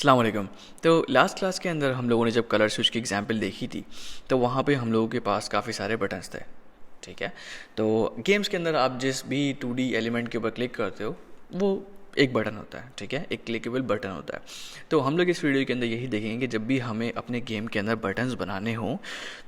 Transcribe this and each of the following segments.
अस्सलाम वालेकुम। तो लास्ट क्लास के अंदर हम लोगों ने जब कलर स्विच की एग्जांपल देखी थी तो वहाँ पे हम लोगों के पास काफ़ी सारे बटन्स थे। ठीक है, तो गेम्स के अंदर आप जिस भी 2D एलिमेंट के ऊपर क्लिक करते हो वो एक बटन होता है। ठीक है, एक क्लिकेबल बटन होता है। तो हम लोग इस वीडियो के अंदर यही देखेंगे कि जब भी हमें अपने गेम के अंदर बटन्स बनाने हों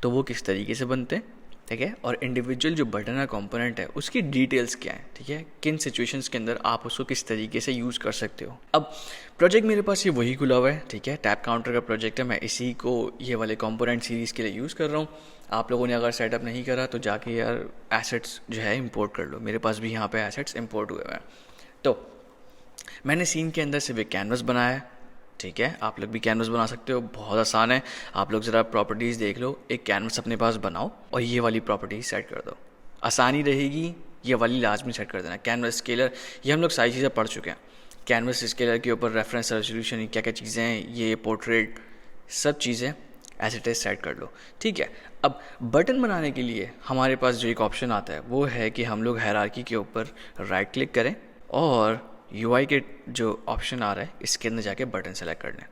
तो वो किस तरीके से बनते हैं। ठीक है, और इंडिविजुअल जो बटन का कंपोनेंट है उसकी डिटेल्स क्या है। ठीक है, किन सिचुएशंस के अंदर आप उसको किस तरीके से यूज़ कर सकते हो। अब प्रोजेक्ट मेरे पास ये वही खुला हुआ है। ठीक है, टैप काउंटर का प्रोजेक्ट है, मैं इसी को ये वाले कंपोनेंट सीरीज़ के लिए यूज़ कर रहा हूँ। आप लोगों ने अगर सेटअप नहीं करा तो जाके यार एसेट्स जो है इंपोर्ट कर लो। मेरे पास भी यहाँ पे एसेट्स इंपोर्ट हुए हुए हैं। तो मैंने सीन के अंदर सिर्फ एक कैनवस बनाया है। ठीक है, आप लोग भी कैनवस बना सकते हो, बहुत आसान है। आप लोग ज़रा प्रॉपर्टीज़ देख लो, एक कैनवस अपने पास बनाओ और ये वाली प्रॉपर्टीज सेट कर दो। आसानी रहेगी, ये वाली लाजमी सेट कर देना। कैनवस स्केलर, ये हम लोग सारी चीज़ें पढ़ चुके हैं। कैनवस स्केलर के ऊपर रेफरेंस रेजोल्यूशन, क्या क्या चीज़ें हैं, ये पोर्ट्रेट, सब चीज़ें एज इट इज सेट कर लो। ठीक है, अब बटन बनाने के लिए हमारे पास जो एक ऑप्शन आता है वो है कि हम लोग हायरार्की के ऊपर राइट क्लिक करें और UI के जो ऑप्शन आ रहा है इसके अंदर जाके बटन सेलेक्ट कर लें।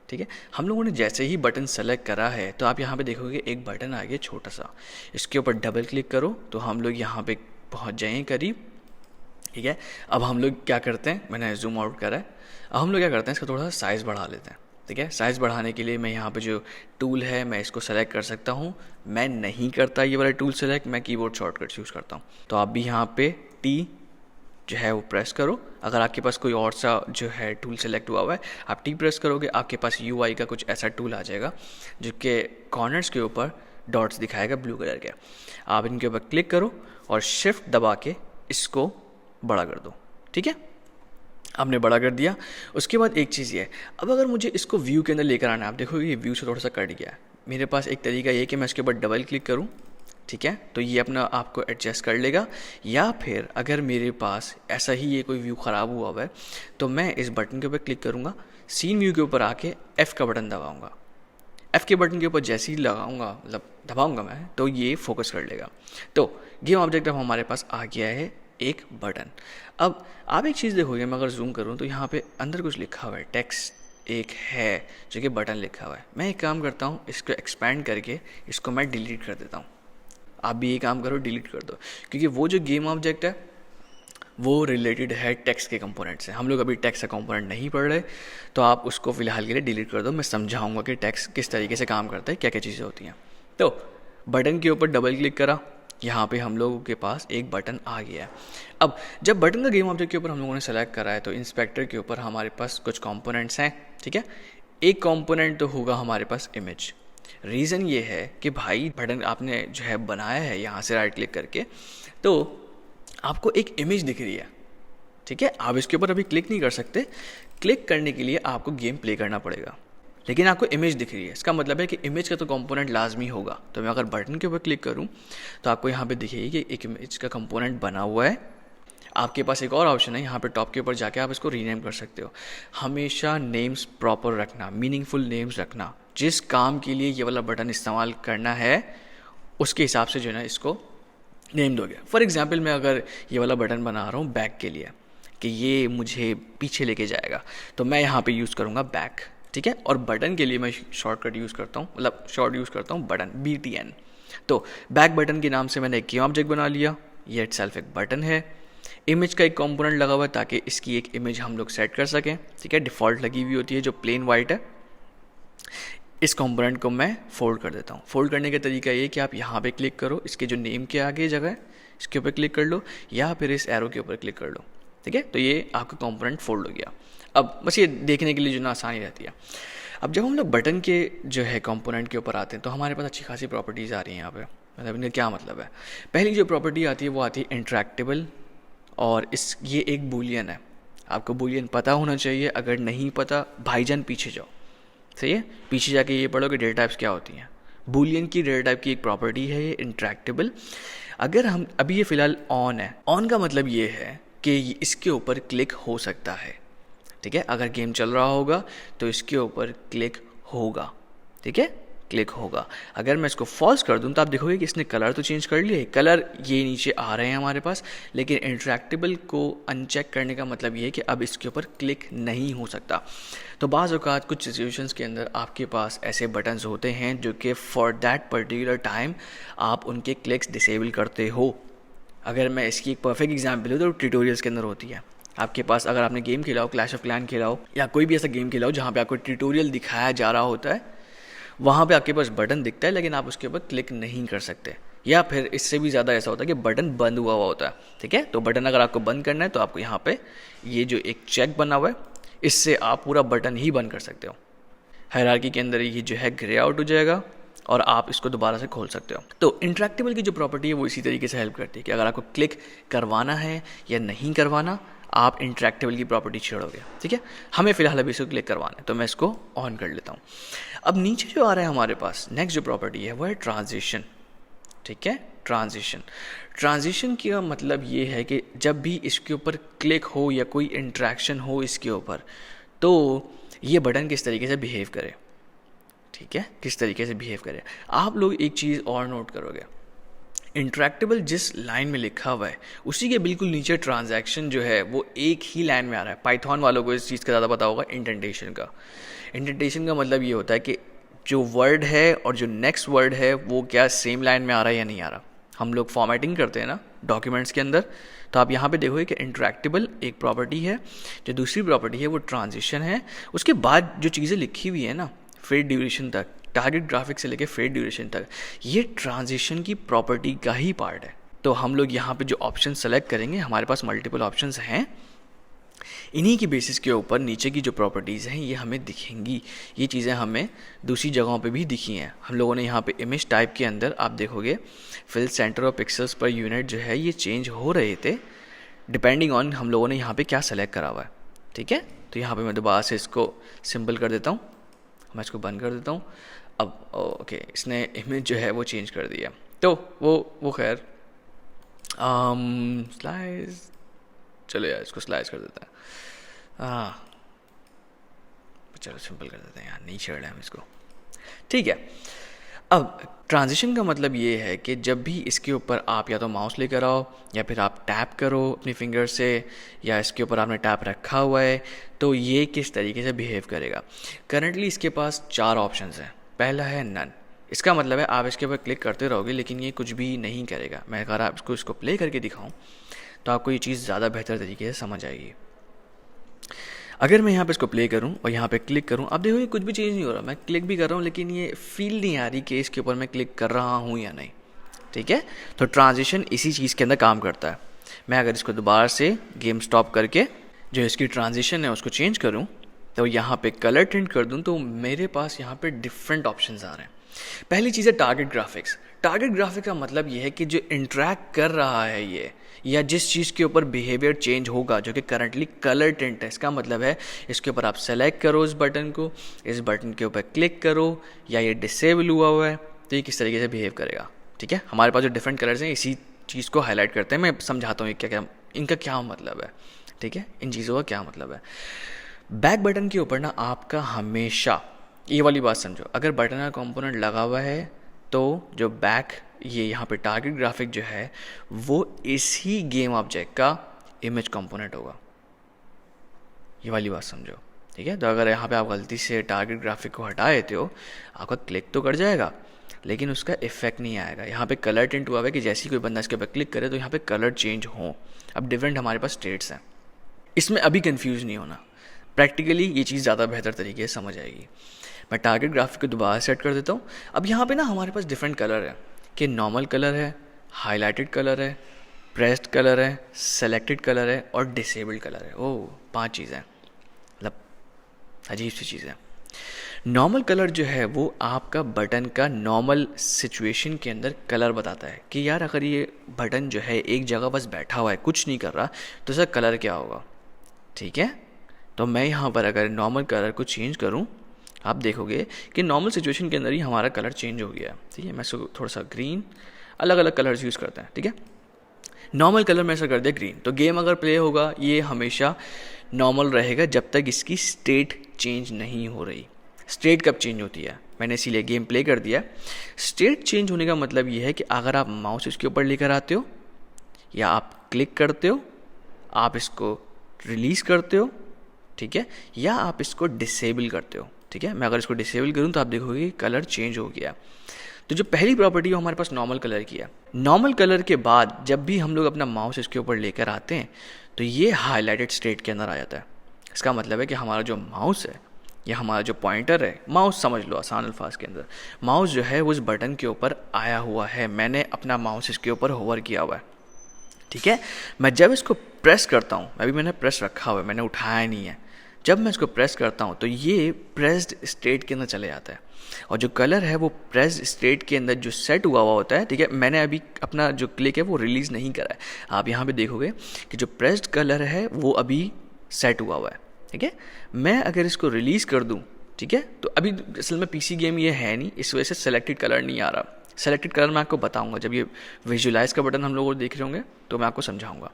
ठीक है, हम लोगों ने जैसे ही बटन सेलेक्ट करा है तो आप यहाँ पे देखोगे एक बटन आ गया छोटा सा, इसके ऊपर डबल क्लिक करो तो हम लोग यहाँ पे पहुँच जाएंगे करीब। ठीक है, अब हम लोग क्या करते हैं, मैंने जूम आउट करा है, अब हम लोग क्या करते हैं इसका थोड़ा सा साइज़ बढ़ा लेते हैं। ठीक है, साइज़ बढ़ाने के लिए मैं यहाँ पे जो टूल है मैं इसको सेलेक्ट कर सकता हूँ। मैं नहीं करता ये वाला टूल सेलेक्ट, मैं कीबोर्ड शॉर्टकट्स यूज़ करता हूँ। तो आप भी यहाँ पे टी जो है वो प्रेस करो। अगर आपके पास कोई और सा जो है टूल सेलेक्ट हुआ हुआ है, आप टी प्रेस करोगे, आपके पास UI का कुछ ऐसा टूल आ जाएगा जो कि कॉर्नर्स के ऊपर डॉट्स दिखाएगा ब्लू कलर के। आप इनके ऊपर क्लिक करो और शिफ्ट दबा के इसको बड़ा कर दो। ठीक है, आपने बड़ा कर दिया। उसके बाद एक चीज़ ये है, अब अगर मुझे इसको व्यू के अंदर लेकर आना है, आप देखो ये व्यू से थोड़ा सा कट गया है। मेरे पास एक तरीका ये कि मैं इसके ऊपर डबल क्लिक करूँ। ठीक है, तो ये अपना आपको एडजस्ट कर लेगा। या फिर अगर मेरे पास ऐसा ही ये कोई व्यू ख़राब हुआ हुआ है तो मैं इस बटन के ऊपर क्लिक करूँगा, सीन व्यू के ऊपर आके F का बटन दबाऊँगा। F के बटन के ऊपर जैसे ही लगाऊंगा, मतलब दबाऊंगा मैं, तो ये फोकस कर लेगा। तो गेम ऑब्जेक्ट अब हमारे पास आ गया है एक बटन। अब आप एक चीज़ देखोगे, मैं अगर जूम करूँ तो यहाँ पे अंदर कुछ लिखा हुआ है, टेक्स्ट एक है जो कि बटन लिखा हुआ है। मैं एक काम करता हूँ, इसको एक्सपैंड करके इसको मैं डिलीट कर देता हूँ। आप भी ये काम करो, डिलीट कर दो, क्योंकि वो जो गेम ऑब्जेक्ट है वो रिलेटेड है टेक्स्ट के कंपोनेंट से। हम लोग अभी टेक्स्ट का कंपोनेंट नहीं पढ़ रहे, तो आप उसको फिलहाल के लिए डिलीट कर दो। मैं समझाऊंगा कि टेक्स्ट किस तरीके से काम करता है, क्या क्या चीज़ें होती हैं। तो बटन के ऊपर डबल क्लिक करा, यहाँ पे हम लोगों के पास एक बटन आ गया है। अब जब बटन का गेम ऑब्जेक्ट के ऊपर हम लोगों ने सेलेक्ट करा है तो इंस्पेक्टर के ऊपर हमारे पास कुछ कंपोनेंट्स हैं। ठीक है, एक कंपोनेंट तो होगा हमारे पास इमेज। रीज़न ये है कि भाई बटन आपने जो है बनाया है यहाँ से राइट क्लिक करके, तो आपको एक इमेज दिख रही है। ठीक है, आप इसके ऊपर अभी क्लिक नहीं कर सकते, क्लिक करने के लिए आपको गेम प्ले करना पड़ेगा, लेकिन आपको इमेज दिख रही है। इसका मतलब है कि इमेज का तो कंपोनेंट लाजमी होगा। तो मैं अगर बटन के ऊपर क्लिक करूं तो आपको यहाँ पे दिखेगी कि एक इमेज का कंपोनेंट बना हुआ है। आपके पास एक और ऑप्शन है, यहाँ पे टॉप के ऊपर जाके आप इसको रीनेम कर सकते हो। हमेशा नेम्स प्रॉपर रखना, मीनिंगफुल नेम्स रखना। जिस काम के लिए ये वाला बटन इस्तेमाल करना है उसके हिसाब से जो है ना इसको नेम दोगे। फॉर एग्जाम्पल मैं अगर ये वाला बटन बना रहा हूँ बैक के लिए कि ये मुझे पीछे लेके जाएगा, तो मैं यहाँ पे यूज़ करूँगा बैक। ठीक है, और बटन के लिए मैं शॉर्टकट यूज़ करता हूँ, मतलब शॉर्ट यूज़ करता हूँ बटन, BTN। तो बैक बटन के नाम से मैंने एक गेम ऑब्जेक्ट बना लिया, ये इटसेल्फ एक बटन है। इमेज का एक कंपोनेंट लगा हुआ है ताकि इसकी एक इमेज हम लोग सेट कर सकें। ठीक है, डिफ़ॉल्ट लगी हुई होती है जो प्लेन वाइट है। इस कंपोनेंट को मैं फोल्ड कर देता हूँ। फोल्ड करने का तरीका ये कि आप यहाँ पे क्लिक करो, इसके जो नेम के आगे जगह है इसके ऊपर क्लिक कर लो, या फिर इस एरो के ऊपर क्लिक कर लो। ठीक है, तो ये आपका कंपोनेंट फोल्ड हो गया। अब बस ये देखने के लिए जो ना आसानी रहती है। अब जब हम लोग बटन के जो है कंपोनेंट के ऊपर आते हैं तो हमारे पास अच्छी खासी प्रॉपर्टीज़ आ रही हैं यहाँ पे। मतलब इनका क्या मतलब है, पहली जो प्रॉपर्टी आती है वो आती है इंटरेक्टेबल, और ये एक बूलियन है। आपको बूलियन पता होना चाहिए, अगर नहीं पता भाईजान पीछे जाओ। सही है, पीछे जाके ये पढ़ो कि डेटा टाइप्स क्या होती हैं। बूलियन की डेटा टाइप की एक प्रॉपर्टी है ये इंटरेक्टेबल। अगर हम अभी ये फिलहाल ऑन है, ऑन का मतलब ये है कि इसके ऊपर क्लिक हो सकता है। ठीक है, अगर गेम चल रहा होगा तो इसके ऊपर क्लिक होगा। ठीक है, क्लिक होगा। अगर मैं इसको फॉल्स कर दूं तो आप देखोगे कि इसने कलर तो चेंज कर लिए, कलर ये नीचे आ रहे हैं हमारे पास, लेकिन इंटरैक्टेबल को अनचेक करने का मतलब ये है कि अब इसके ऊपर क्लिक नहीं हो सकता। तो बाज़ औक़ात कुछ सिचुएशंस के अंदर आपके पास ऐसे बटन्स होते हैं जो कि फॉर दैट पर्टिकुलर टाइम आप उनके क्लिक्स डिसेबल करते हो। अगर मैं इसकी एक परफेक्ट एग्जांपल दूँ तो ट्यूटोरियल्स के अंदर होती है। आपके पास अगर आपने गेम खेला हो, क्लैश ऑफ क्लैन खेला हो या कोई भी ऐसा गेम खेला हो जहाँ पे आपको ट्यूटोरियल दिखाया जा रहा होता है, वहाँ पे आपके पास बटन दिखता है लेकिन आप उसके ऊपर क्लिक नहीं कर सकते। या फिर इससे भी ज़्यादा ऐसा होता है कि बटन बंद हुआ होता है, ठीक है। तो बटन अगर आपको बंद करना है तो आपको यहाँ पे ये जो एक चेक बना हुआ है, इससे आप पूरा बटन ही बंद कर सकते हो। हायरार्की के अंदर ये जो है ग्रे आउट हो जाएगा और आप इसको दोबारा से खोल सकते हो। तो इंटरैक्टेबल की जो प्रॉपर्टी है वो इसी तरीके से हेल्प करती है कि अगर आपको क्लिक करवाना है या नहीं करवाना, आप इंटरैक्टेबल की प्रॉपर्टी छेड़ोगे, ठीक है। हमें फिलहाल अभी इसको क्लिक करवाना है तो मैं इसको ऑन कर लेता हूँ। अब नीचे जो आ रहा है हमारे पास नेक्स्ट जो प्रॉपर्टी है वो है ट्रांजिशन, ठीक है। ट्रांजिशन का मतलब ये है कि जब भी इसके ऊपर क्लिक हो या कोई इंटरेक्शन हो इसके ऊपर, तो ये बटन किस तरीके से बिहेव करे, ठीक है, किस तरीके से बिहेव करे। आप लोग एक चीज़ और नोट करोगे, इंटरैक्टेबल जिस लाइन में लिखा हुआ है उसी के बिल्कुल नीचे ट्रांजैक्शन जो है वो एक ही लाइन में आ रहा है। पाइथन वालों को इस चीज़ का ज़्यादा पता होगा इंडेंटेशन का। इंडेंटेशन का मतलब ये होता है कि जो वर्ड है और जो नेक्स्ट वर्ड है वो क्या सेम लाइन में आ रहा है या नहीं आ रहा। हम लोग फॉर्मेटिंग करते हैं ना डॉक्यूमेंट्स के अंदर, तो आप यहाँ पे देखोगे कि इंटरैक्टेबल एक प्रॉपर्टी है, जो दूसरी प्रॉपर्टी है वो ट्रांजिशन है। उसके बाद जो चीज़ें लिखी हुई है ना, फेड ड्यूरेशन तक, टारगेट ग्राफिक से लेके फेड ड्यूरेशन तक, ये ट्रांजिशन की प्रॉपर्टी का ही पार्ट है। तो हम लोग यहाँ पे जो ऑप्शन सेलेक्ट करेंगे, हमारे पास मल्टीपल ऑप्शंस हैं, इन्हीं की बेसिस के ऊपर नीचे की जो प्रॉपर्टीज़ हैं ये हमें दिखेंगी। ये चीज़ें हमें दूसरी जगहों पे भी दिखी हैं। हम लोगों ने यहाँ पे इमेज टाइप के अंदर आप देखोगे फिल सेंटर और पिक्सल्स पर यूनिट जो है ये चेंज हो रहे थे डिपेंडिंग ऑन हम लोगों ने यहाँ पे क्या सेलेक्ट करा हुआ है, ठीक है। तो यहाँ पे मैं दोबारा से इसको सिंपल कर देता हूँ, मैं इसको बंद कर देता हूँ। अब ओके, इसने इमेज जो है वो चेंज कर दिया, तो वो खैर स्लाइस, चलो यार इसको स्लाइस कर देता है। चलो सिंपल कर देते हैं यार, नहीं छेड़ हम इसको, ठीक है। अब ट्रांजिशन का मतलब ये है कि जब भी इसके ऊपर आप या तो माउस लेकर आओ या फिर आप टैप करो अपनी फिंगर से, या इसके ऊपर आपने टैप रखा हुआ है, तो ये किस तरीके से बिहेव करेगा। करंटली इसके पास 4 ऑप्शंस हैं। पहला है नन, इसका मतलब है आप इसके ऊपर क्लिक करते रहोगे लेकिन ये कुछ भी नहीं करेगा। मैं अगर आपको इसको प्ले करके दिखाऊं तो आपको ये चीज़ ज़्यादा बेहतर तरीके से समझ आएगी। अगर मैं यहाँ पे इसको प्ले करूँ और यहाँ पे क्लिक करूँ, अब देखो ये कुछ भी चेंज नहीं हो रहा। मैं क्लिक भी कर रहा हूँ लेकिन ये फील नहीं आ रही कि इसके ऊपर मैं क्लिक कर रहा हूँ या नहीं, ठीक है। तो ट्रांजिशन इसी चीज़ के अंदर काम करता है। मैं अगर इसको दोबारा से गेम स्टॉप करके जो इसकी ट्रांजिशन है उसको चेंज करूँ, तो यहाँ पे कलर टिंट कर दूँ, तो मेरे पास यहाँ पे डिफरेंट ऑप्शंस आ रहे हैं। पहली चीज़ है टारगेट ग्राफिक्स। टारगेट ग्राफिक का मतलब ये है कि जो इंटरैक्ट कर रहा है ये, या जिस चीज़ के ऊपर बिहेवियर चेंज होगा, जो कि करंटली कलर टिंट है, इसका मतलब है इसके ऊपर आप सेलेक्ट करो इस बटन को, इस बटन के ऊपर क्लिक करो, या ये डिसेबल हुआ है तो ये किस तरीके से बिहेव करेगा, ठीक है। हमारे पास जो डिफरेंट कलर्स हैं इसी चीज़ को हाईलाइट करते हैं। मैं समझाता हूँ क्या इनका क्या मतलब है, ठीक है, इन चीज़ों का क्या मतलब है। बैक बटन के ऊपर ना आपका हमेशा ये वाली बात समझो, अगर बटन का कंपोनेंट लगा हुआ है तो जो बैक ये यहाँ पे टारगेट ग्राफिक जो है वो इसी गेम ऑब्जेक्ट का इमेज कंपोनेंट होगा। ये वाली बात समझो, ठीक है। तो अगर यहाँ पे आप गलती से टारगेट ग्राफिक को हटा देते हो, आपका क्लिक तो कर जाएगा लेकिन उसका इफेक्ट नहीं आएगा। यहाँ पे कलर टिंट हुआ है कि जैसे ही कोई बंदा इसके ऊपर क्लिक करे तो यहाँ पे कलर चेंज हो। अब डिफरेंट हमारे पास स्टेट्स हैं, इसमें अभी कंफ्यूज नहीं होना, प्रैक्टिकली ये चीज़ ज़्यादा बेहतर तरीके से समझ आएगी। मैं टारगेट ग्राफिक को दोबारा सेट कर देता हूँ। अब यहाँ पे ना हमारे पास डिफरेंट कलर है कि नॉर्मल कलर है, हाईलाइटेड कलर है, प्रेस्ड कलर है, सेलेक्टेड कलर है और डिसेबल्ड कलर है। ओह, 5 चीज़ें, मतलब अजीब सी चीज़ें। नॉर्मल कलर जो है वो आपका बटन का नॉर्मल सिचुएशन के अंदर कलर बताता है कि यार अगर ये बटन जो है एक जगह बस बैठा हुआ है, कुछ नहीं कर रहा, तो इसका कलर क्या होगा, ठीक है। तो मैं यहाँ पर अगर नॉर्मल कलर को चेंज करूँ, आप देखोगे कि नॉर्मल सिचुएशन के अंदर ही हमारा कलर चेंज हो गया है, ठीक है। मैं इसको थोड़ा सा ग्रीन, अलग अलग कलर्स यूज़ करते हैं, ठीक है। नॉर्मल कलर में ऐसा कर दिया ग्रीन, तो गेम अगर प्ले होगा ये हमेशा नॉर्मल रहेगा जब तक इसकी स्टेट चेंज नहीं हो रही। स्टेट कब चेंज होती है, मैंने इसीलिए गेम प्ले कर दिया। स्टेट चेंज होने का मतलब ये है कि अगर आप माउस इसके ऊपर लेकर आते हो या आप क्लिक करते हो, आप इसको रिलीज़ करते हो, ठीक है, या आप इसको डिसेबल करते हो, ठीक है। मैं अगर इसको डिसेबल करूँ तो आप देखोगे कलर चेंज हो गया। तो जो पहली प्रॉपर्टी है हमारे पास नॉर्मल कलर की है। नॉर्मल कलर के बाद जब भी हम लोग अपना माउस इसके ऊपर लेकर आते हैं तो ये हाईलाइटेड स्टेट के अंदर आ जाता है। इसका मतलब है कि हमारा जो माउस है या हमारा जो पॉइंटर है, माउस समझ लो आसान अल्फाज के अंदर, माउस जो है वो उस बटन के ऊपर आया हुआ है। मैंने अपना माउस इसके ऊपर होवर किया हुआ है, ठीक है। मैं जब इसको प्रेस करता हूँ, अभी मैंने प्रेस रखा हुआ है, मैंने उठाया नहीं है, जब मैं इसको प्रेस करता हूँ तो ये प्रेस्ड स्टेट के अंदर चले जाता है और जो कलर है वो प्रेस्ड स्टेट के अंदर जो सेट हुआ हुआ होता है, ठीक है। मैंने अभी अपना जो क्लिक है वो रिलीज़ नहीं करा है। आप यहाँ पे देखोगे कि जो प्रेस्ड कलर है वो अभी सेट हुआ हुआ है, ठीक है। मैं अगर इसको रिलीज़ कर दूँ, ठीक है, तो अभी असल में पीसी गेम ये है नहीं, इस वजह से सेलेक्टेड कलर नहीं आ रहा। सेलेक्टेड कलर मैं आपको बताऊंगा जब ये विजुलाइज का बटन हम लोग देख रहे होंगे तो मैं आपको समझाऊंगा।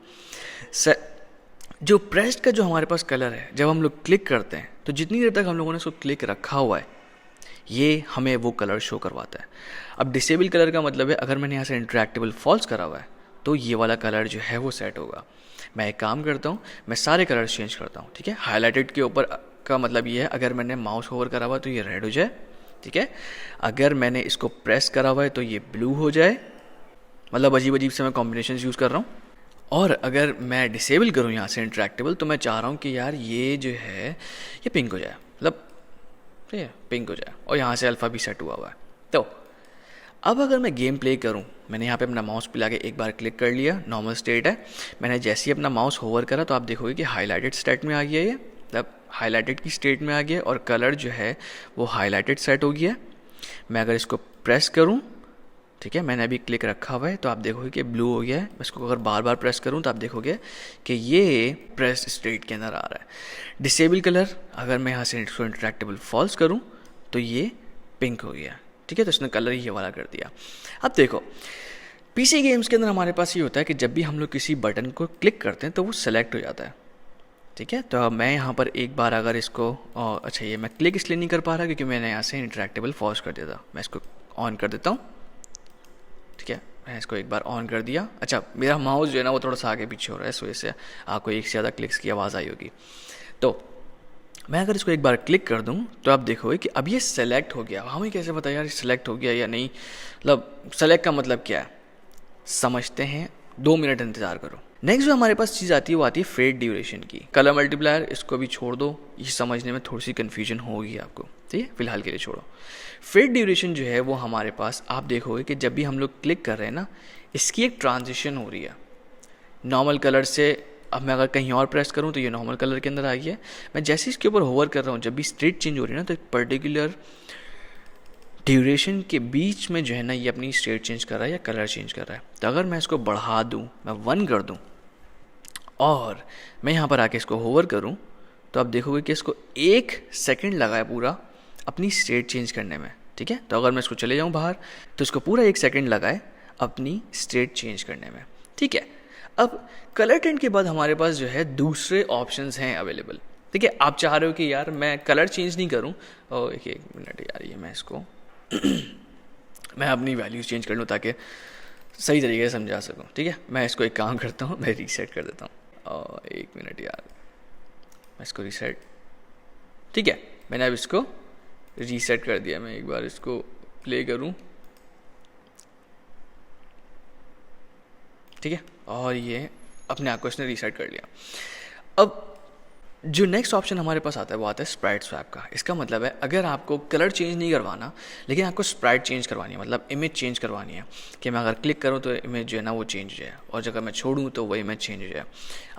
जो प्रेस्ड का जो हमारे पास कलर है, जब हम लोग क्लिक करते हैं तो जितनी देर तक हम लोगों ने उसको क्लिक रखा हुआ है ये हमें वो कलर शो करवाता है। अब डिसेबल कलर का मतलब है अगर मैंने यहाँ से इंटरेक्टेबल फॉल्स करा हुआ है तो ये वाला कलर जो है वो सेट होगा। मैं एक काम करता हूँ, मैं सारे कलर चेंज करता हूँ, ठीक है। हाईलाइटेड के ऊपर का मतलब ये है अगर मैंने माउस होवर करा हुआ है तो ये रेड हो जाए, ठीक है। अगर मैंने इसको प्रेस करा हुआ है तो ये ब्लू हो जाए, मतलब अजीब अजीब से मैं कॉम्बिनेशन यूज़ कर रहा हूँ। और अगर मैं डिसेबल करूँ यहाँ से इंटरेक्टेबल तो मैं चाह रहा हूँ कि यार ये जो है ये पिंक हो जाए, मतलब ठीक है पिंक हो जाए, और यहाँ से अल्फ़ा भी सेट हुआ हुआ है। तो अब अगर मैं गेम प्ले करूँ, मैंने यहाँ पे अपना माउस पिला के एक बार क्लिक कर लिया, नॉर्मल स्टेट है। मैंने जैसे ही अपना माउस होवर करा तो आप देखोगे कि हाईलाइटेड स्टेट में आ गया, ये मतलब हाईलाइटेड की स्टेट में आ गया और कलर जो है वो हाईलाइटेड सेट हो गया। मैं अगर इसको प्रेस करूँ, ठीक है, मैंने अभी क्लिक रखा हुआ है तो आप देखोगे कि ब्लू हो गया है। इसको अगर बार बार प्रेस करूं तो आप देखोगे कि ये प्रेस स्टेट के अंदर आ रहा है। डिसेबल कलर अगर मैं यहाँ से इसको इंटरेक्टेबल फॉल्स करूं तो ये पिंक हो गया, ठीक है। तो इसने कलर ये वाला कर दिया। अब देखो पीसी गेम्स के अंदर हमारे पास ये होता है कि जब भी हम लोग किसी बटन को क्लिक करते हैं तो वो सेलेक्ट हो जाता है, ठीक है। तो अब मैं यहाँ पर एक बार अगर इसको अच्छा ये मैं क्लिक इसलिए नहीं कर पा रहा क्योंकि मैंने यहाँ से इंटरेक्टेबल फॉल्स कर दिया था। मैं इसको ऑन कर देता हूँ, ठीक है। मैं इसको एक बार ऑन कर दिया। अच्छा मेरा माउस जो है ना वो थोड़ा सा आगे पीछे हो रहा है, इस वजह से आपको एक से ज़्यादा क्लिक्स की आवाज़ आई होगी। तो मैं अगर इसको एक बार क्लिक कर दूं तो आप देखोगे कि अब ये सेलेक्ट हो गया। हमें कैसे पता यार सेलेक्ट हो गया या नहीं, मतलब सेलेक्ट का मतलब क्या है समझते हैं, 2 मिनट इंतज़ार करो। नेक्स्ट जो हमारे पास चीज़ आती है वो आती है फेड ड्यूरेशन की। कलर मल्टीप्लायर इसको भी छोड़ दो, ये समझने में थोड़ी सी कन्फ्यूजन होगी आपको, ठीक है, फिलहाल के लिए छोड़ो। फेड ड्यूरेशन जो है वो हमारे पास आप देखोगे कि जब भी हम लोग क्लिक कर रहे हैं ना इसकी एक ट्रांजिशन हो रही है नॉर्मल कलर से। अब मैं अगर कहीं और प्रेस करूँ तो ये नॉर्मल कलर के अंदर आई है। मैं जैसे इसके ऊपर होवर कर रहा हूँ, जब भी स्टेट चेंज हो रही है ना तो एक पर्टिकुलर ड्यूरेशन के बीच में जो है ना ये अपनी स्टेट चेंज कर रहा है या कलर चेंज कर रहा है। तो अगर मैं इसको बढ़ा दूँ, मैं 1 कर दूँ और मैं यहाँ पर आके इसको होवर करूँ तो आप देखोगे कि इसको 1 सेकंड लगा है पूरा अपनी स्टेट चेंज करने में, ठीक है। तो अगर मैं इसको चले जाऊँ बाहर तो इसको पूरा 1 सेकंड लगा है अपनी स्टेट चेंज करने में, ठीक है। अब कलर टेंट के बाद हमारे पास जो है दूसरे ऑप्शंस हैं अवेलेबल, ठीक है। आप चाह रहे हो कि यार मैं कलर चेंज नहीं करूँ, और एक मिनट यार ये मैं इसको मैं अपनी वैल्यूज़ चेंज कर लूँ ताकि सही तरीके से समझा सकूँ, ठीक है। मैं इसको एक काम करता हूँ, मैं रीसेट कर देता हूँ। और 1 मिनट यार मैं इसको रीसेट, ठीक है, मैंने अब इसको रीसेट कर दिया। मैं एक बार इसको प्ले करूँ, ठीक है, और ये अपने आप को इसने रीसेट कर लिया। अब जो नेक्स्ट ऑप्शन हमारे पास आता है वो आता है स्प्राइट स्वैप का। इसका मतलब है अगर आपको कलर चेंज नहीं करवाना लेकिन आपको स्प्राइट चेंज करवानी है, मतलब इमेज चेंज करवानी है कि मैं अगर क्लिक करूँ तो इमेज जो है ना वो चेंज हो जाए और अगर मैं छोड़ूँ तो वो इमेज चेंज हो जाए,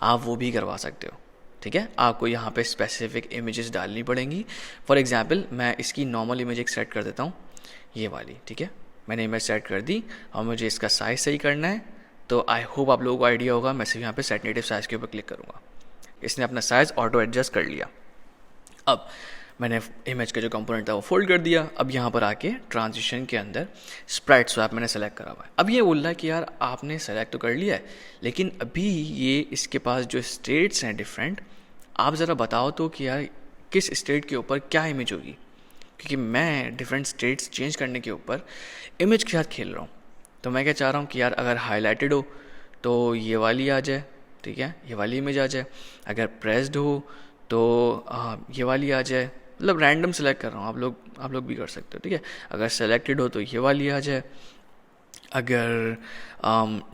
आप वो भी करवा सकते हो, ठीक है। आपको यहाँ पे स्पेसिफिक इमेजेस डालनी पड़ेंगी। फॉर एग्जांपल मैं इसकी नॉर्मल इमेज एक सेट कर देता हूँ, ये वाली, ठीक है। मैंने इमेज सेट कर दी और मुझे इसका साइज़ सही करना है, तो आई होप आप लोगों को आइडिया होगा। मैं सिर्फ यहाँ पे सेट नेटिव साइज़ के ऊपर क्लिक करूँगा, इसने अपना साइज़ ऑटो एडजस्ट कर लिया। अब मैंने इमेज का जो कंपोनेंट था वो फोल्ड कर दिया। अब यहाँ पर आके ट्रांजिशन के अंदर स्प्राइट स्वैप मैंने सेलेक्ट करा हुआ है। अब ये बोल रहा है कि यार आपने सेलेक्ट तो कर लिया है लेकिन अभी ये इसके पास जो स्टेट्स हैं डिफरेंट, आप ज़रा बताओ तो कि यार किस स्टेट के ऊपर क्या इमेज होगी। क्योंकि मैं डिफरेंट स्टेट्स चेंज करने के ऊपर इमेज के साथ खेल रहा हूँ। तो मैं क्या चाह रहा हूँ कि यार अगर हाईलाइटेड हो तो ये वाली आ जाए, ठीक है, ये वाली इमेज आ जाए। अगर प्रेस्ड हो तो ये वाली आ जाए। मतलब रैंडम सेलेक्ट कर रहा हूँ, आप लोग भी कर सकते हो, ठीक है। अगर सेलेक्टेड हो तो ये वाली आ जाए, अगर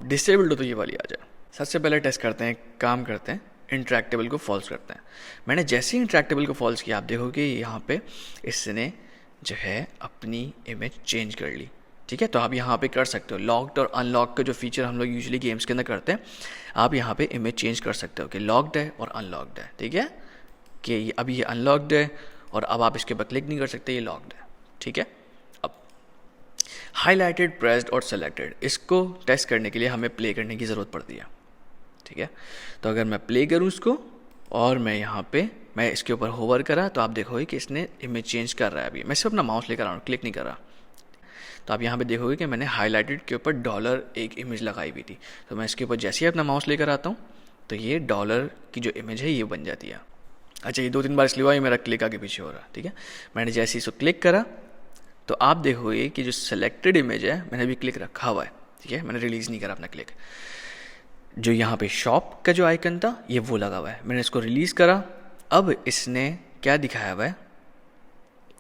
डिसेबल्ड हो तो ये वाली आ जाए। सबसे पहले टेस्ट करते हैं, काम करते हैं, इंट्रैक्टेबल को फॉल्स करते हैं। मैंने जैसे ही इंट्रैक्टेबल को फॉल्स किया, आप देखोगे यहाँ पे इसने जो है अपनी इमेज चेंज कर ली, ठीक है। तो आप यहाँ पे कर सकते हो लॉक्ड और अनलॉक का जो फीचर हम लोग यूजुअली गेम्स के अंदर करते हैं, आप यहाँ पे इमेज चेंज कर सकते हो कि लॉक्ड है और अनलॉक्ड है, ठीक है, कि अभी ये अनलॉक्ड है और अब आप इसके ऊपर क्लिक नहीं कर सकते, ये लॉक्ड है, ठीक है। अब हाईलाइटेड, प्रेस्ड और सेलेक्टेड, इसको टेस्ट करने के लिए हमें प्ले करने की ज़रूरत पड़ती है, ठीक है। तो अगर मैं प्ले करूँ इसको और मैं इसके ऊपर होवर करा तो आप देखोगे कि इसने इमेज चेंज कर रहा है। अभी मैं सिर्फ अपना माउस लेकर आ रहा हूँ, क्लिक नहीं कर रहा। तो आप यहाँ पे देखोगे कि मैंने हाईलाइटेड के ऊपर डॉलर एक इमेज लगाई हुई थी। तो मैं इसके ऊपर जैसे ही अपना माउस लेकर आता हूँ तो ये डॉलर की जो इमेज है ये बन जाती है। अच्छा, ये 2-3 बार इसलिए हुआ, ये मेरा क्लिक आगे पीछे हो रहा है, ठीक है। मैंने जैसे ही इसको क्लिक करा तो आप देखोगे कि जो सेलेक्टेड इमेज है, मैंने अभी क्लिक रखा हुआ है, ठीक है, मैंने रिलीज़ नहीं करा अपना क्लिक। जो यहाँ पे शॉप का जो आइकन था ये वो लगा हुआ है, मैंने इसको रिलीज़ करा। अब इसने क्या दिखाया हुआ है,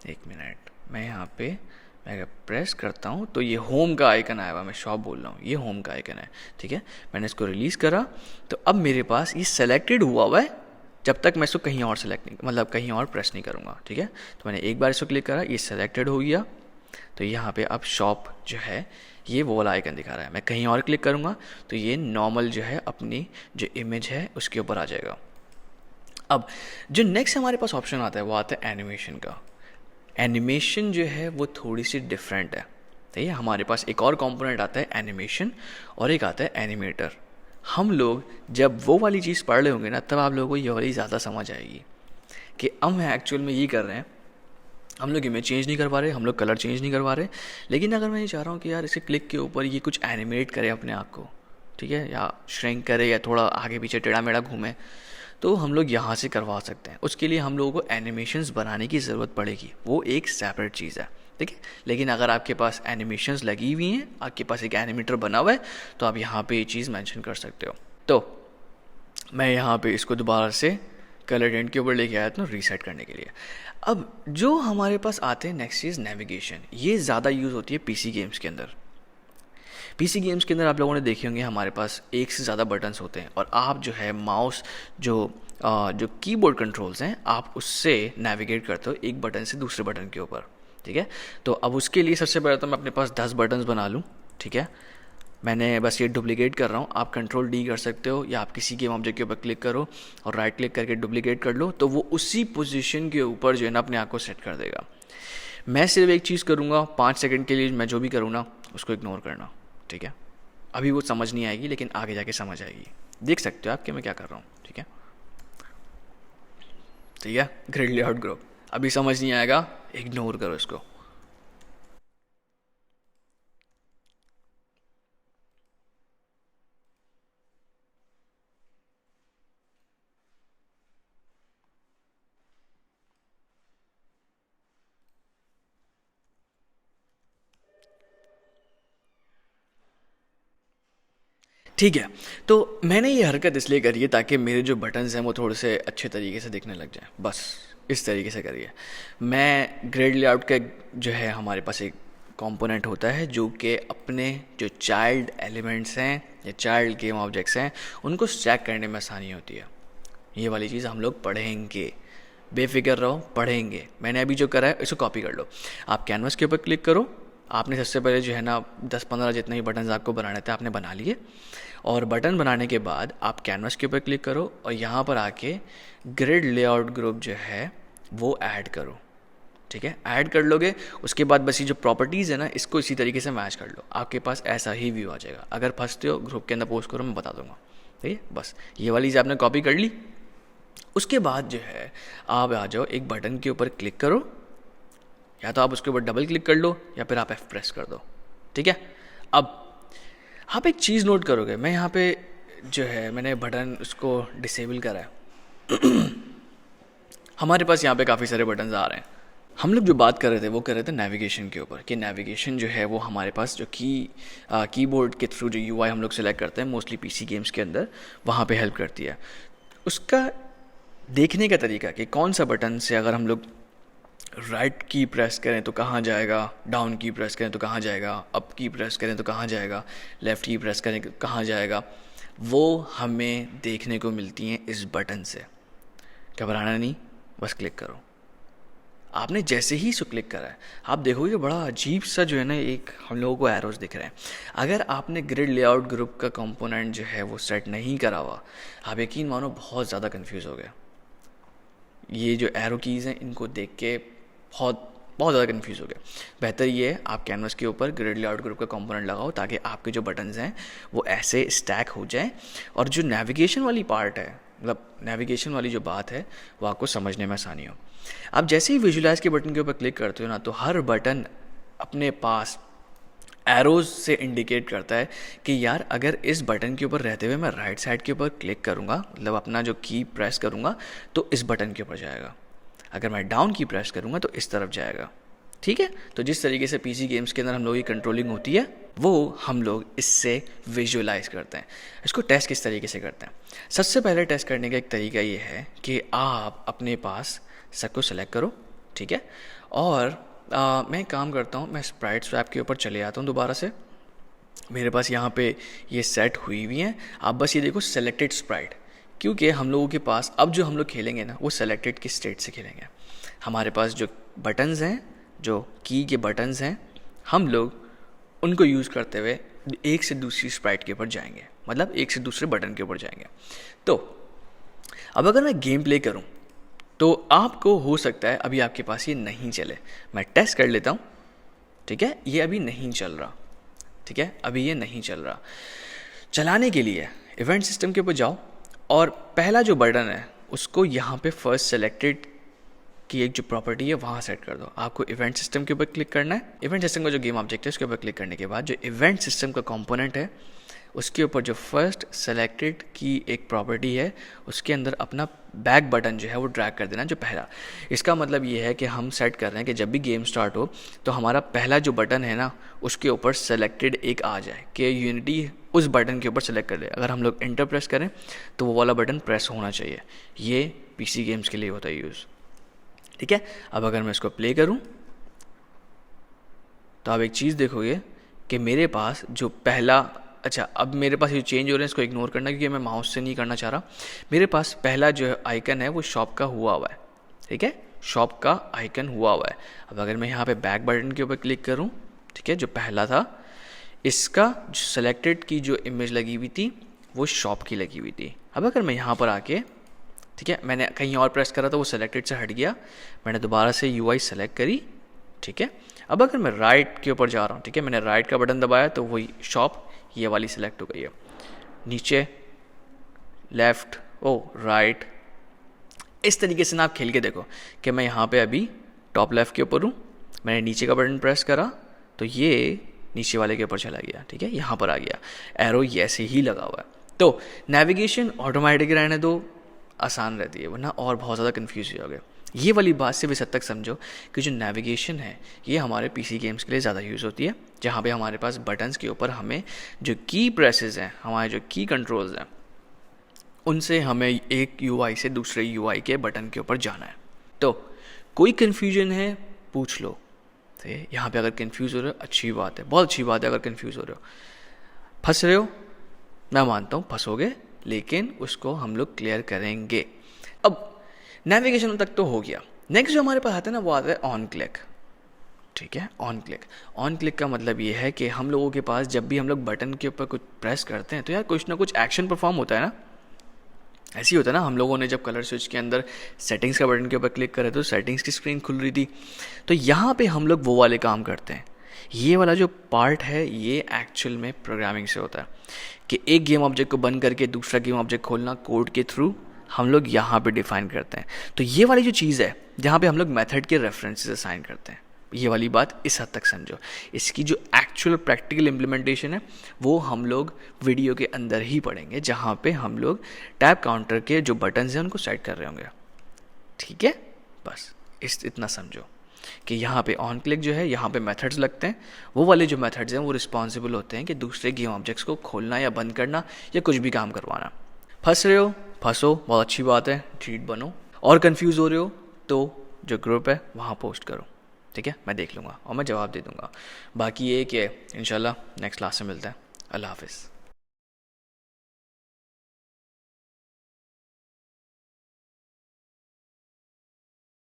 एक मिनट, मैं यहाँ पे मैं अगर प्रेस करता हूँ तो ये होम का आइकन आया हुआ है, मैं शॉप बोल रहा हूँ, ये होम का आइकन है, ठीक है। मैंने इसको रिलीज़ करा तो अब मेरे पास ये सेलेक्टेड हुआ हुआ है जब तक मैं इसको कहीं और सेलेक्ट नहीं, मतलब कहीं और प्रेस नहीं करूँगा, ठीक है। तो मैंने एक बार इसको क्लिक करा, ये सेलेक्टेड हो गया। तो यहाँ पे अब शॉप जो है ये वो वाला आइकन दिखा रहा है। मैं कहीं और क्लिक करूँगा तो ये नॉर्मल जो है अपनी जो इमेज है उसके ऊपर आ जाएगा। अब जो नेक्स्ट हमारे पास ऑप्शन आता है वो आता है एनिमेशन का। एनिमेशन जो है वो थोड़ी सी डिफरेंट है, ठीक है। हमारे पास एक और कंपोनेंट आता है एनिमेशन और एक आता है एनिमेटर। हम लोग जब वो वाली चीज़ पढ़ रहे होंगे ना, तब आप लोगों को ये वाली ज़्यादा समझ आएगी कि हम एक्चुअल में ये कर रहे हैं, हम लोग इमेज चेंज नहीं कर पा रहे, हम लोग कलर चेंज नहीं कर पा रहे, लेकिन अगर मैं ये चाह रहा हूँ कि यार इसके क्लिक के ऊपर ये कुछ एनिमेट करे अपने आप को, ठीक है, या श्रिंक करे या थोड़ा आगे पीछे टेढ़ा मेढ़ा घूमे, तो हम लोग यहाँ से करवा सकते हैं। उसके लिए हम लोगों को एनिमेशंस बनाने की ज़रूरत पड़ेगी, वो एक सेपरेट चीज़ है, ठीक है। लेकिन अगर आपके पास एनिमेशंस लगी हुई हैं, आपके पास एक एनिमेटर बना हुआ है, तो आप यहाँ पे ये चीज़ मेंशन कर सकते हो। तो मैं यहाँ पे इसको दोबारा से कलर टेंट के ऊपर लेके आया था रीसेट करने के लिए। अब जो हमारे पास आते हैं नेक्स्ट चीज़ नेविगेशन, ये ज़्यादा यूज़ होती है पीसी गेम्स के अंदर। पीसी गेम्स के अंदर आप लोगों ने देखे होंगे हमारे पास एक से ज़्यादा बटन्स होते हैं और आप जो है माउस जो कीबोर्ड कंट्रोल्स हैं आप उससे नेविगेट करते हो एक बटन से दूसरे बटन के ऊपर, ठीक है। तो अब उसके लिए सबसे पहले तो मैं अपने पास 10 बटन्स बना लूँ, ठीक है। मैंने बस ये डुप्लीकेट कर रहा हूँ, आप कंट्रोल डी कर सकते हो या आप किसी गेम ऑब्जेक्ट के ऊपर क्लिक करो और राइट क्लिक करके डुप्लीकेट कर लो, तो वो उसी पोजीशन के ऊपर जो है ना अपने आप को सेट कर देगा। मैं सिर्फ एक चीज़ करूँगा, 5 सेकंड के लिए मैं जो भी करूँ ना उसको इग्नोर करना, ठीक है। अभी वो समझ नहीं आएगी लेकिन आगे जाके समझ आएगी। देख सकते हो आप कि मैं क्या कर रहा हूँ, ठीक है। ठीक है, ग्रिड लेआउट ग्रुप अभी समझ नहीं आएगा, इग्नोर करो इसको। ठीक है, तो मैंने ये हरकत इसलिए करी है ताकि मेरे जो बटन्स हैं वो थोड़े से अच्छे तरीके से दिखने लग जाएं, बस इस तरीके से करिए। मैं ग्रिड लेआउट का जो है हमारे पास एक कंपोनेंट होता है जो कि अपने जो चाइल्ड एलिमेंट्स हैं या चाइल्ड गेम ऑब्जेक्ट्स हैं उनको स्टैक करने में आसानी होती है। ये वाली चीज़ हम लोग पढ़ेंगे, बेफिक्र रहो, पढ़ेंगे। मैंने अभी जो करा है इसको कॉपी कर लो। आप कैनवस के ऊपर क्लिक करो, आपने सबसे पहले जो है ना 10-15 जितने भी बटन्स आपको बनाने थे आपने बना लिए, और बटन बनाने के बाद आप कैनवस के ऊपर क्लिक करो और यहाँ पर आके ग्रिड लेआउट ग्रुप जो है वो ऐड करो, ठीक है। ऐड कर लोगे, उसके बाद बस ये जो प्रॉपर्टीज़ है ना इसको इसी तरीके से मैच कर लो, आपके पास ऐसा ही व्यू आ जाएगा। अगर फंसते हो ग्रुप के अंदर पोस्ट करो, मैं बता दूंगा, ठीक है। बस ये वाली चीज़ आपने कॉपी कर ली। उसके बाद जो है आप आ जाओ एक बटन के ऊपर क्लिक करो, या तो आप उसके ऊपर डबल क्लिक कर लो या फिर आप F प्रेस कर दो, ठीक है। अब आप एक चीज़ नोट करोगे, मैं यहाँ पे जो है मैंने बटन उसको डिसेबल करा है हमारे पास यहाँ पे काफ़ी सारे बटन्स आ रहे हैं, हम लोग जो बात कर रहे थे वो कर रहे थे नेविगेशन के ऊपर, कि नेविगेशन जो है वो हमारे पास जो कीबोर्ड के थ्रू जो यूआई हम लोग सेलेक्ट करते हैं मोस्टली पीसी गेम्स के अंदर, वहाँ पे हेल्प करती है। उसका देखने का तरीका कि कौन सा बटन से अगर हम लोग राइट की प्रेस करें तो कहाँ जाएगा, डाउन की प्रेस करें तो कहाँ जाएगा, अप की प्रेस करें तो कहाँ जाएगा, लेफ़्ट की प्रेस करें तो कहाँ जाएगा, वो हमें देखने को मिलती हैं इस बटन से। घबराना नहीं, बस क्लिक करो। आपने जैसे ही इसको क्लिक करा है आप देखोगे बड़ा अजीब सा जो है ना एक हम लोगों को एरोज दिख रहे हैं। अगर आपने ग्रिड लेआउट ग्रुप का कंपोनेंट जो है वो सेट नहीं करा हुआ, आप यकीन मानो बहुत ज़्यादा कंफ्यूज हो गया। ये जो एरो कीज़ हैं इनको देख के बहुत ज़्यादा कंफ्यूज हो गया। बेहतर ये है आप कैनवस के ऊपर ग्रिड लेआउट ग्रुप का कंपोनेंट लगाओ ताकि आपके जो बटन्स हैं वो ऐसे स्टैक हो जाएं, और जो नेविगेशन वाली पार्ट है, मतलब नेविगेशन वाली जो बात है, वो आपको समझने में आसानी हो। आप जैसे ही विजुलाइज के बटन के ऊपर क्लिक करते हो ना, तो हर बटन अपने पास एरोज से इंडिकेट करता है कि यार अगर इस बटन के ऊपर रहते हुए मैं राइट साइड के ऊपर क्लिक करूँगा, मतलब अपना जो की प्रेस करूँगा तो इस बटन के ऊपर जाएगा, अगर मैं डाउन की प्रेस करूँगा तो इस तरफ जाएगा। ठीक है, तो जिस तरीके से पीसी गेम्स के अंदर हम लोग की कंट्रोलिंग होती है वो हम लोग इससे विजुलाइज करते हैं। इसको टेस्ट किस तरीके से करते हैं? सबसे पहले टेस्ट करने का एक तरीका ये है कि आप अपने पास सबको सेलेक्ट करो, ठीक है, और मैं एक काम करता हूँ, मैं स्प्राइट स्वैप के ऊपर चले आता हूँ दोबारा से। मेरे पास यहाँ पे ये सेट हुई हुई हैं, आप बस ये देखो सेलेक्टेड स्प्राइट, क्योंकि हम लोगों के पास अब जो हम लोग खेलेंगे ना वो सेलेक्टेड की स्टेट से खेलेंगे। हमारे पास जो बटन्स हैं, जो की के बटन्स हैं, हम लोग उनको यूज़ करते हुए एक से दूसरी स्प्राइट के ऊपर जाएंगे, मतलब एक से दूसरे बटन के ऊपर जाएंगे। तो अब अगर मैं गेम प्ले करूँ तो आपको हो सकता है अभी आपके पास ये नहीं चले। मैं टेस्ट कर लेता हूँ, ठीक है, ये अभी नहीं चल रहा, ठीक है, अभी ये नहीं चल रहा। चलाने के लिए इवेंट सिस्टम के ऊपर जाओ और पहला जो बटन है उसको यहाँ पे फर्स्ट सेलेक्टेड की एक जो प्रॉपर्टी है वहाँ सेट कर दो। आपको इवेंट सिस्टम के ऊपर क्लिक करना है। इवेंट सिस्टम का जो गेम ऑब्जेक्ट है उसके ऊपर क्लिक करने के बाद जो इवेंट सिस्टम का कंपोनेंट है उसके ऊपर जो फर्स्ट सेलेक्टेड की एक प्रॉपर्टी है उसके अंदर अपना बैक बटन जो है वो ड्रैग कर देना, जो पहला। इसका मतलब ये है कि हम सेट कर रहे हैं कि जब भी गेम स्टार्ट हो तो हमारा पहला जो बटन है ना उसके ऊपर सेलेक्टेड एक आ जाए, कि यूनिटी उस बटन के ऊपर सेलेक्ट कर ले। अगर हम लोग एंटर प्रेस करें तो वो वाला बटन प्रेस होना चाहिए। ये पीसी गेम्स के लिए होता है यूज़, ठीक है। अब अगर मैं इसको प्ले करूं तो आप एक चीज़ देखोगे कि मेरे पास जो पहला, अच्छा अब मेरे पास ये चेंज हो रहे हैं, इसको इग्नोर करना क्योंकि मैं माउस से नहीं करना चाह रहा। मेरे पास पहला जो आइकन है वो शॉप का हुआ हुआ है, ठीक है, शॉप का आइकन हुआ हुआ है। अब अगर मैं यहाँ पे बैक बटन के ऊपर क्लिक करूँ, ठीक है, जो पहला था इसका सेलेक्टेड की जो इमेज लगी हुई थी वो शॉप की लगी हुई थी। अब अगर मैं यहाँ पर आके, ठीक है, मैंने कहीं और प्रेस करा तो वो सेलेक्टेड से हट गया, मैंने दोबारा से यूआई सेलेक्ट करी, ठीक है। अब अगर मैं राइट के ऊपर जा रहा हूँ, ठीक है, मैंने राइट का बटन दबाया तो वही शॉप ये वाली सेलेक्ट हो गई है। नीचे लेफ्ट ओ राइट, इस तरीके से ना आप खेल के देखो कि मैं यहाँ पे अभी टॉप लेफ्ट के ऊपर हूँ, मैंने नीचे का बटन प्रेस करा तो ये नीचे वाले के ऊपर चला गया, ठीक है, यहाँ पर आ गया, एरो ये ऐसे ही लगा हुआ है। तो नेविगेशन ऑटोमेटिक रहने दो, आसान रहती है, वरना और बहुत ज़्यादा कन्फ्यूज हो गया। ये वाली बात से भी हद तक समझो कि जो नेविगेशन है ये हमारे पीसी गेम्स के लिए ज़्यादा यूज़ होती है, जहाँ पे हमारे पास बटन्स के ऊपर हमें जो की प्रेसेस हैं, हमारे जो की कंट्रोल्स हैं, उनसे हमें एक यूआई से दूसरे यूआई के बटन के ऊपर जाना है। तो कोई कन्फ्यूजन है पूछ लो। तो यहाँ पे अगर कन्फ्यूज़ हो रहे हो अच्छी बात है, बहुत अच्छी बात है। अगर कन्फ्यूज़ हो रहे हो, फंस रहे हो, मैं मानता हूँ फंसोगे, लेकिन उसको हम लोग क्लियर करेंगे। अब नेविगेशन तक तो हो गया। नेक्स्ट जो हमारे पास आता है ना वो आता है ऑन क्लिक, ठीक है। ऑन क्लिक का मतलब ये है कि हम लोगों के पास जब भी हम लोग बटन के ऊपर कुछ प्रेस करते हैं तो यार कुछ ना कुछ एक्शन परफॉर्म होता है ना। ऐसे ही होता है ना, हम लोगों ने जब कलर स्विच के अंदर सेटिंग्स का बटन के ऊपर क्लिक करे तो सेटिंग्स की स्क्रीन खुल रही थी। तो यहाँ पे हम लोग वो वाले काम करते हैं। ये वाला जो पार्ट है ये एक्चुअल में प्रोग्रामिंग से होता है कि एक गेम ऑब्जेक्ट को बंद करके दूसरा गेम ऑब्जेक्ट खोलना कोड के थ्रू हम लोग यहाँ पे डिफाइन करते हैं। तो ये वाली जो चीज़ है जहाँ पे हम लोग मेथड के रेफरेंसेस असाइन करते हैं, ये वाली बात इस हद तक समझो। इसकी जो एक्चुअल प्रैक्टिकल इम्प्लीमेंटेशन है वो हम लोग वीडियो के अंदर ही पढ़ेंगे, जहाँ पे हम लोग टैब काउंटर के जो बटन्स हैं उनको सेट कर रहे होंगे, ठीक है। बस इतना समझो। कि यहाँ पे ऑन क्लिक जो है, यहाँ पे मेथड्स लगते हैं, वो वाले जो मेथड्स हैं वो रिस्पॉन्सिबल होते हैं कि दूसरे गेम ऑब्जेक्ट्स को खोलना या बंद करना या कुछ भी काम करवाना। फंस रहे हो, फंसो, बहुत अच्छी बात है, ठीक बनो। और कंफ्यूज हो रहे हो तो जो ग्रुप है वहाँ पोस्ट करो, ठीक है, मैं देख लूँगा और मैं जवाब दे दूँगा। बाकी ये कि इंशाल्लाह नेक्स्ट क्लास में मिलता है। अल्लाह हाफिज़।